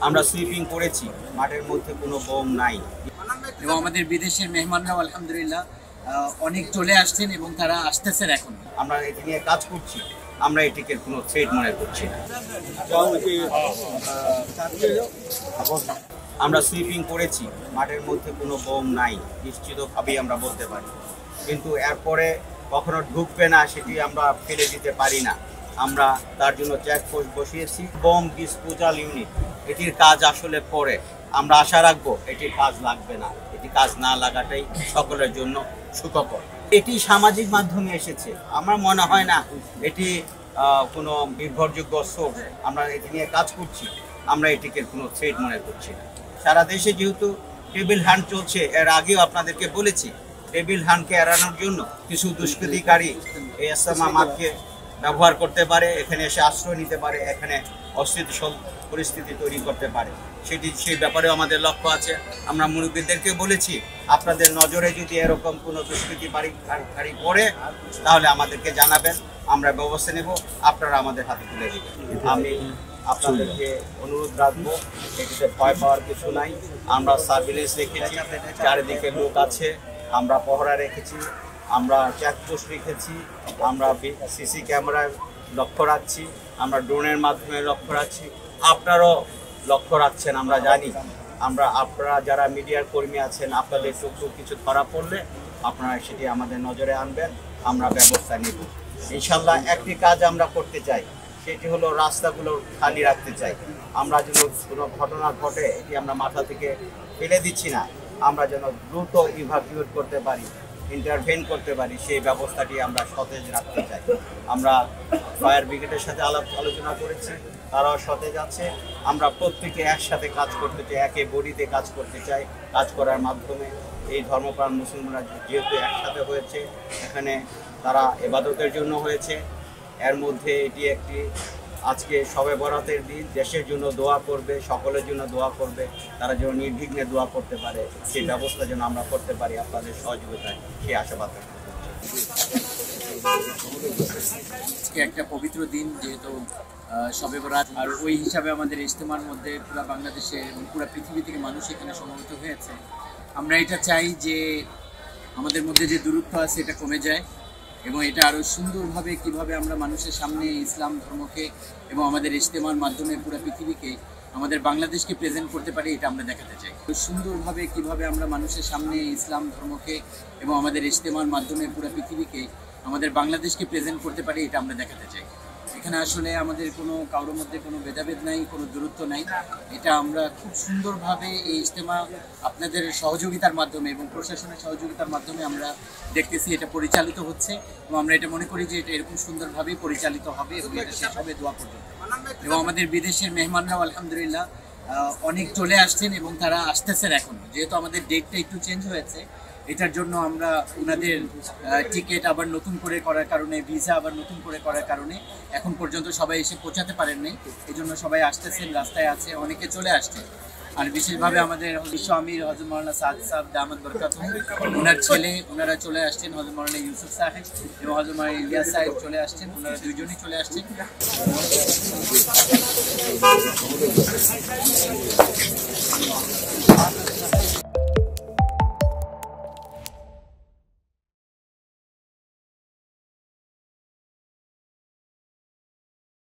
আমরা সুইপিং করেছি, মাঠের মধ্যে কোনো বোম নাই। এবং আমাদের বিদেশের মেহমানরাও আলহামদুলিল্লাহ অনেক চলে আসছেন এবং তারা আসতেছেন এখন। আমরা এটি নিয়ে কাজ করছি, আমরা এটিকে কোনো থ্রেট মনে করছি না। আমরা সুইপিং করেছি, মাঠের মধ্যে কোনো বোম নাই নিশ্চিতভাবেই আমরা বলতে পারি, কিন্তু এরপরে কখনো ঢুকবে না সেটি আমরা ফেলে দিতে পারি না। আমরা তার জন্য চেকপোস্ট বসিয়েছি। বোম ডিসপোজাল ইউনিট এটির কাজ আসলে পরে, আমরা আশা রাখবো এটির কাজ লাগবে না, এটি কাজ না লাগাটাই সকলের জন্য সুখকর। এটি সামাজিক মাধ্যমে এসেছে, আমার মনে হয় না এটি কোনো নির্ভরযোগ্য সোর্স। আমরা এটি নিয়ে কাজ করছি, আমরা এটিকে কোনো থ্রেট মনে করছি না। সারা দেশে যেহেতু টেবিল হ্যান্ড চলছে, এর আগেও আপনাদেরকে বলেছি, টেবিল হ্যান্ডকে এড়ানোর জন্য কিছু দুষ্কৃতিকারী এই ইজতেমা মাঠকে ব্যবহার করতে পারে, এখানে এসে আশ্রয় নিতে পারে, এখানে অস্থিতিশীল পরিস্থিতি তৈরি করতে পারে। সেই ব্যাপারেও আমাদের লক্ষ্য আছে। আমরা মুরব্বীদেরকে বলেছি, আপনাদের নজরে যদি এরকম কোনো দুষ্কৃতিকারী পড়ে তাহলে আমাদেরকে জানাবেন, আমরা ব্যবস্থা নেব, আপনারা আমাদের হাতে তুলে দেবেন। আমি আপনাদেরকে অনুরোধ রাখবো, এটিতে ভয় পাওয়ার কিছু নাই। আমরা সার্ভিলেন্স রেখেছি, চারিদিকে লোক আছে, আমরা পহরা রেখেছি, আমরা চেকপোস্ট রেখেছি, আমরা সিসি ক্যামেরায় লক্ষ্য রাখছি, আমরা ড্রোনের মাধ্যমে লক্ষ্য রাখছি, আপনারাও লক্ষ্য রাখছেন আমরা জানি। আপনারা যারা মিডিয়ার কর্মী আছেন, আপনাদের চোখে কিছু ধরা পড়লে আপনারা সেটি আমাদের নজরে আনবেন, আমরা ব্যবস্থা নেব ইনশাল্লাহ। একটি কাজ আমরা করতে চাই, সেটি হলো রাস্তাগুলো খালি রাখতে চাই। আমরা যেন কোনো ঘটনা ঘটে এটি আমরা মাথা থেকে ফেলে দিচ্ছি না, আমরা যেন দ্রুত ইভাকুয়েট করতে পারি, ইন্টারভেন করতে পারি, সেই ব্যবস্থাটি আমরা সতেজ রাখতে চাই। আমরা ফায়ার ব্রিগেডের সাথে আলোচনা করেছি, তারাও সতেজ আছে। আমরা প্রত্যেকে একসাথে কাজ করতে চাই, একে বডিতে কাজ করতে চাই। কাজ করার মাধ্যমে এই ধর্মপ্রাণ মুসলমানরা যেহেতু একসাথে হয়েছে, এখানে তারা ইবাদতের জন্য হয়েছে, এর মধ্যে এটি একটি আজকে শবে বরাতের দিন, দেশের জন্য দোয়া করবে, সকলের জন্য দোয়া করবে, তারা যেন নির্বিঘ্নে দোয়া করতে পারে, সেই ব্যবস্থা যেন আমরা করতে পারি আপনাদের সহযোগিতায়, সেই আশাবাদ করছি। আজকে একটা পবিত্র দিন, যেহেতু শবে বরাত, আর ওই হিসাবে আমাদের ইজতেমার মধ্যে পুরো বাংলাদেশে এবং পুরো পৃথিবী থেকে মানুষ এখানে সমবেত হয়েছে। আমরা এটা চাই যে আমাদের মধ্যে যে দূরত্ব আছে এটা কমে যায় এবং এটা আরও সুন্দরভাবে কিভাবে আমরা মানুষের সামনে ইসলাম ধর্মকে এবং আমাদের ইজতেমার মাধ্যমে পুরো পৃথিবীকে, আমাদের বাংলাদেশকে প্রেজেন্ট করতে পারি, এটা আমরা দেখাতে চাই। সুন্দরভাবে কিভাবে আমরা মানুষের সামনে ইসলাম ধর্মকে এবং আমাদের ইজতেমার মাধ্যমে পুরো পৃথিবীকে, আমাদের বাংলাদেশকে প্রেজেন্ট করতে পারি, এটা আমরা দেখাতে চাই। এখানে আসলে আমাদের কোনো কারোর মধ্যে কোনো ভেদাভেদ নাই, কোনো দূরত্ব নাই। এটা আমরা খুব সুন্দরভাবে এই ইজতেমা আপনাদের সহযোগিতার মাধ্যমে এবং প্রশাসনের সহযোগিতার মাধ্যমে আমরা দেখতেছি এটা পরিচালিত হচ্ছে এবং আমরা এটা মনে করি যে এটা এরকম সুন্দরভাবেই পরিচালিত হবে এবং এটা শেষ হবে দোয়া পর্যন্ত। এবং আমাদের বিদেশের মেহমানরাও আলহামদুলিল্লাহ অনেক চলে আসছেন এবং তারা আসতেছেন এখন, যেহেতু আমাদের ডেটটা একটু চেঞ্জ হয়েছে। এটার জন্য আমরা ওনাদের টিকিট আবার নতুন করে করার কারণে, ভিসা আবার নতুন করে করার কারণে এখন পর্যন্ত সবাই এসে পৌঁছাতে পারেন নাই। এই জন্য সবাই আসতেছেন, রাস্তায় আছে, অনেকে চলে আসছে। আর বিশেষভাবে আমাদের বিশ্ব আমির হযরত মাওলানা সাদ সাহেব দামাত বরকাতুহু, ওনার ছেলে, ওনারা চলে আসছেন, হযরত মাওলানা ইউসুফ সাহেব এবং হযরত মাওলানা ইলিয়াস সাহেব চলে আসছেন, ওনারা দুইজনই চলে আসছেন।